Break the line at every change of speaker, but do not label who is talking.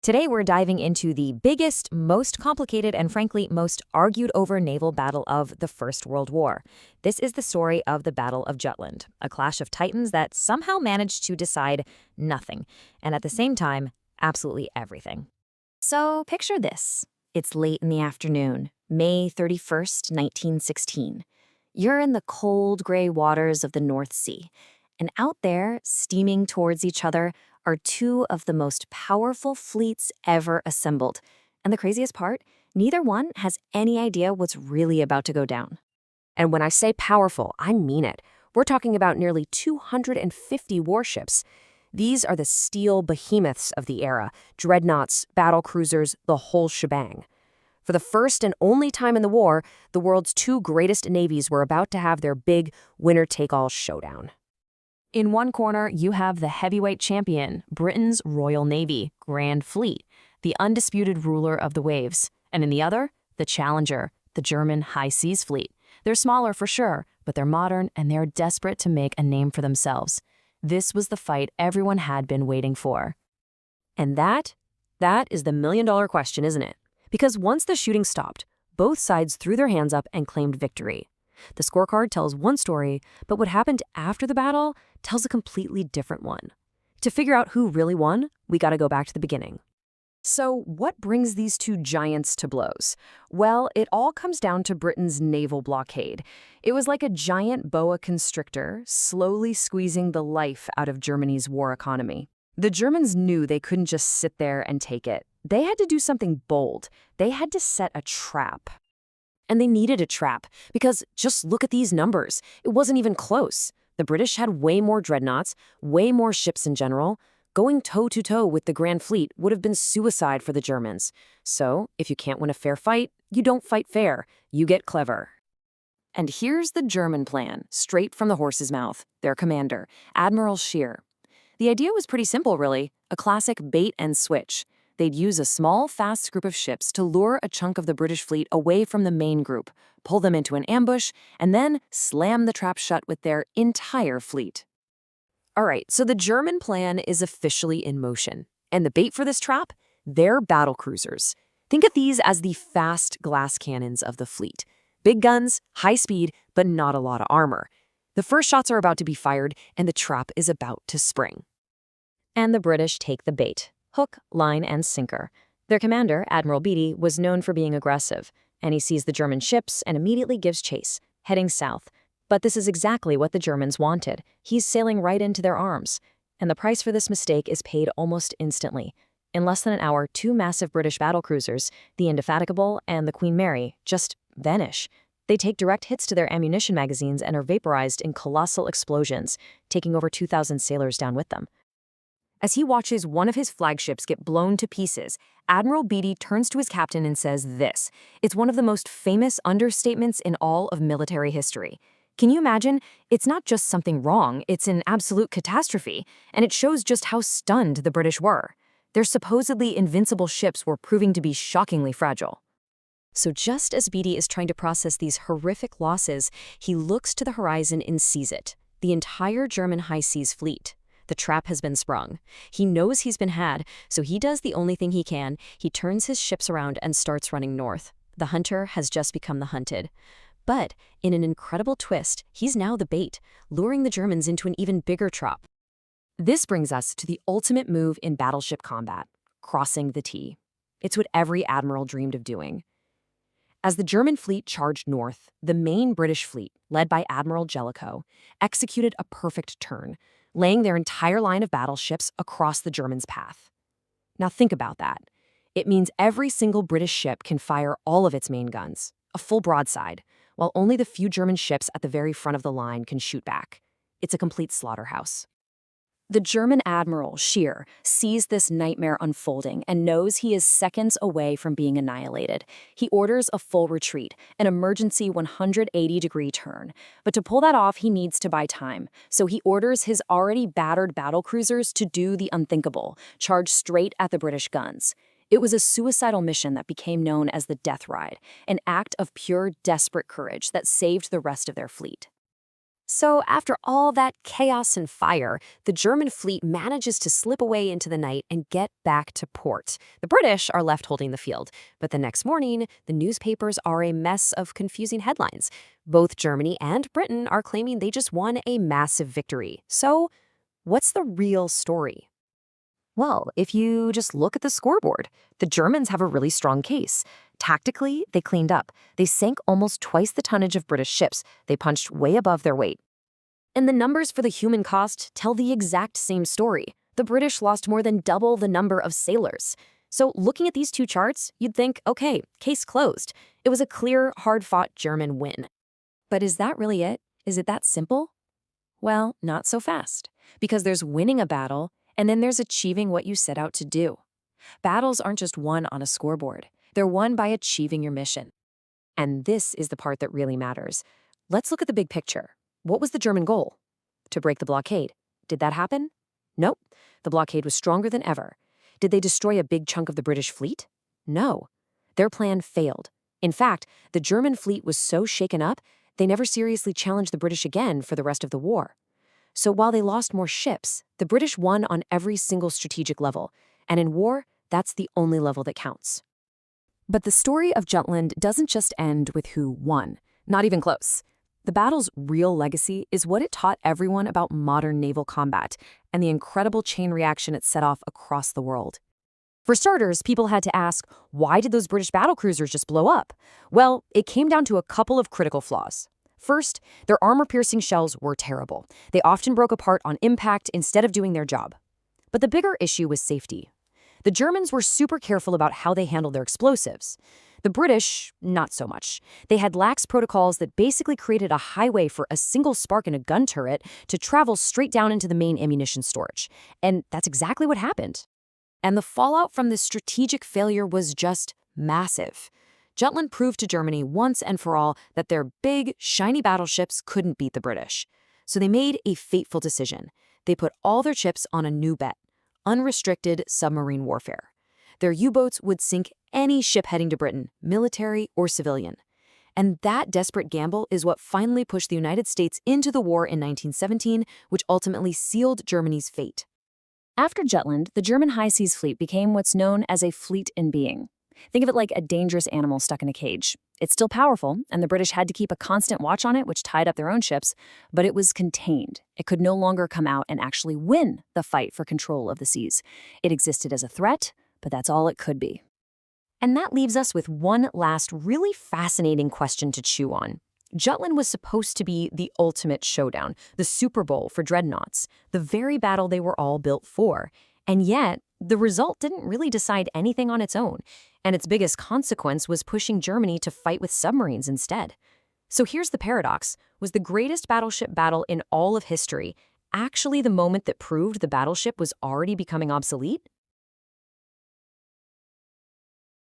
Today, we're diving into the biggest, most complicated, and frankly, most argued over naval battle of the First World War. This is the story of the Battle of Jutland, a clash of titans that somehow managed to decide nothing, and at the same time, absolutely everything. So, picture this. It's late in the afternoon, May 31st, 1916. You're in the cold, gray waters of the North Sea, and out there, steaming towards each other, are two of the most powerful fleets ever assembled. And the craziest part, neither one has any idea what's really about to go down.
And when I say powerful, I mean it. We're talking about nearly 250 warships. These are the steel behemoths of the era, dreadnoughts, battle cruisers, the whole shebang. For the first and only time in the war, the world's two greatest navies were about to have their big winner-take-all showdown. In one corner, you have the heavyweight champion, Britain's Royal Navy, Grand Fleet, the undisputed ruler of the waves. And in the other, the challenger, the German High Seas Fleet. They're smaller for sure, but they're modern and they're desperate to make a name for themselves. This was the fight everyone had been waiting for. And that is the million-dollar question, isn't it? Because once the shooting stopped, both sides threw their hands up and claimed victory. The scorecard tells one story, but what happened after the battle tells a completely different one. To figure out who really won, we gotta go back to the beginning. So what brings these two giants to blows? Well, it all comes down to Britain's naval blockade. It was like a giant boa constrictor, slowly squeezing the life out of Germany's war economy. The Germans knew they couldn't just sit there and take it. They had to do something bold. They had to set a trap. And they needed a trap, because just look at these numbers. It wasn't even close. The British had way more dreadnoughts, way more ships in general. Going toe-to-toe with the Grand Fleet would have been suicide for the Germans. So, if you can't win a fair fight, you don't fight fair. You get clever. And here's the German plan, straight from the horse's mouth. Their commander, Admirals Scheer. The idea was pretty simple, really. A classic bait and switch. They'd use a small, fast group of ships to lure a chunk of the British fleet away from the main group, pull them into an ambush, and then slam the trap shut with their entire fleet. All right, so the German plan is officially in motion. And the bait for this trap? Their battle cruisers. Think of these as the fast glass cannons of the fleet. Big guns, high speed, but not a lot of armor. The first shots are about to be fired, and the trap is about to spring.
And the British take the bait. Hook, line, and sinker. Their commander, Admiral Beatty, was known for being aggressive, and he sees the German ships and immediately gives chase, heading south. But this is exactly what the Germans wanted. He's sailing right into their arms. And the price for this mistake is paid almost instantly. In less than an hour, two massive British battlecruisers, the Indefatigable and the Queen Mary, just vanish. They take direct hits to their ammunition magazines and are vaporized in colossal explosions, taking over 2,000 sailors down with them. As he watches one of his flagships get blown to pieces, Admiral Beatty turns to his captain and says this. It's one of the most famous understatements in all of military history. Can you imagine? It's not just something wrong, it's an absolute catastrophe, and it shows just how stunned the British were. Their supposedly invincible ships were proving to be shockingly fragile. So just as Beatty is trying to process these horrific losses, he looks to the horizon and sees it. The entire German high seas fleet. The trap has been sprung. He knows he's been had, so he does the only thing he can. He turns his ships around and starts running north. The hunter has just become the hunted. But, in an incredible twist, he's now the bait, luring the Germans into an even bigger trap. This brings us to the ultimate move in battleship combat, crossing the T. It's what every admiral dreamed of doing. As the German fleet charged north, the main British fleet, led by Admiral Jellicoe, executed a perfect turn, laying their entire line of battleships across the Germans' path. Now think about that. It means every single British ship can fire all of its main guns, a full broadside, while only the few German ships at the very front of the line can shoot back. It's a complete slaughterhouse. The German Admiral, Scheer, sees this nightmare unfolding and knows he is seconds away from being annihilated. He orders a full retreat, an emergency 180-degree turn. But to pull that off, he needs to buy time. So he orders his already battered battlecruisers to do the unthinkable, charge straight at the British guns. It was a suicidal mission that became known as the Death Ride, an act of pure, desperate courage that saved the rest of their fleet.
So, after all that chaos and fire, the German fleet manages to slip away into the night and get back to port. The British are left holding the field, but the next morning, the newspapers are a mess of confusing headlines. Both Germany and Britain are claiming they just won a massive victory. So, what's the real story?
Well, if you just look at the scoreboard, the Germans have a really strong case. Tactically, they cleaned up. They sank almost twice the tonnage of British ships. They punched way above their weight. And the numbers for the human cost tell the exact same story. The British lost more than double the number of sailors. So looking at these two charts, you'd think, okay, case closed. It was a clear, hard-fought German win. But is that really it? Is it that simple? Well, not so fast. Because there's winning a battle, and then there's achieving what you set out to do. Battles aren't just won on a scoreboard. They're won by achieving your mission. And this is the part that really matters. Let's look at the big picture. What was the German goal? To break the blockade. Did that happen? Nope. The blockade was stronger than ever. Did they destroy a big chunk of the British fleet? No. Their plan failed. In fact, the German fleet was so shaken up, they never seriously challenged the British again for the rest of the war. So while they lost more ships, the British won on every single strategic level. And in war, that's the only level that counts. But the story of Jutland doesn't just end with who won. Not even close. The battle's real legacy is what it taught everyone about modern naval combat and the incredible chain reaction it set off across the world. For starters, people had to ask, why did those British battlecruisers just blow up? Well, it came down to a couple of critical flaws. First, their armor-piercing shells were terrible. They often broke apart on impact instead of doing their job. But the bigger issue was safety. The Germans were super careful about how they handled their explosives. The British, not so much. They had lax protocols that basically created a highway for a single spark in a gun turret to travel straight down into the main ammunition storage. And that's exactly what happened. And the fallout from this strategic failure was just massive. Jutland proved to Germany once and for all that their big, shiny battleships couldn't beat the British. So they made a fateful decision. They put all their chips on a new bet: unrestricted submarine warfare. Their U-boats would sink any ship heading to Britain, military or civilian. And that desperate gamble is what finally pushed the United States into the war in 1917, which ultimately sealed Germany's fate. After Jutland, the German high seas fleet became what's known as a fleet in being. Think of it like a dangerous animal stuck in a cage. It's still powerful, and the British had to keep a constant watch on it, which tied up their own ships, but it was contained. It could no longer come out and actually win the fight for control of the seas. It existed as a threat, but that's all it could be. And that leaves us with one last really fascinating question to chew on. Jutland was supposed to be the ultimate showdown, the Super Bowl for dreadnoughts, the very battle they were all built for. And yet, the result didn't really decide anything on its own, and its biggest consequence was pushing Germany to fight with submarines instead. So here's the paradox. Was the greatest battleship battle in all of history actually the moment that proved the battleship was already becoming obsolete?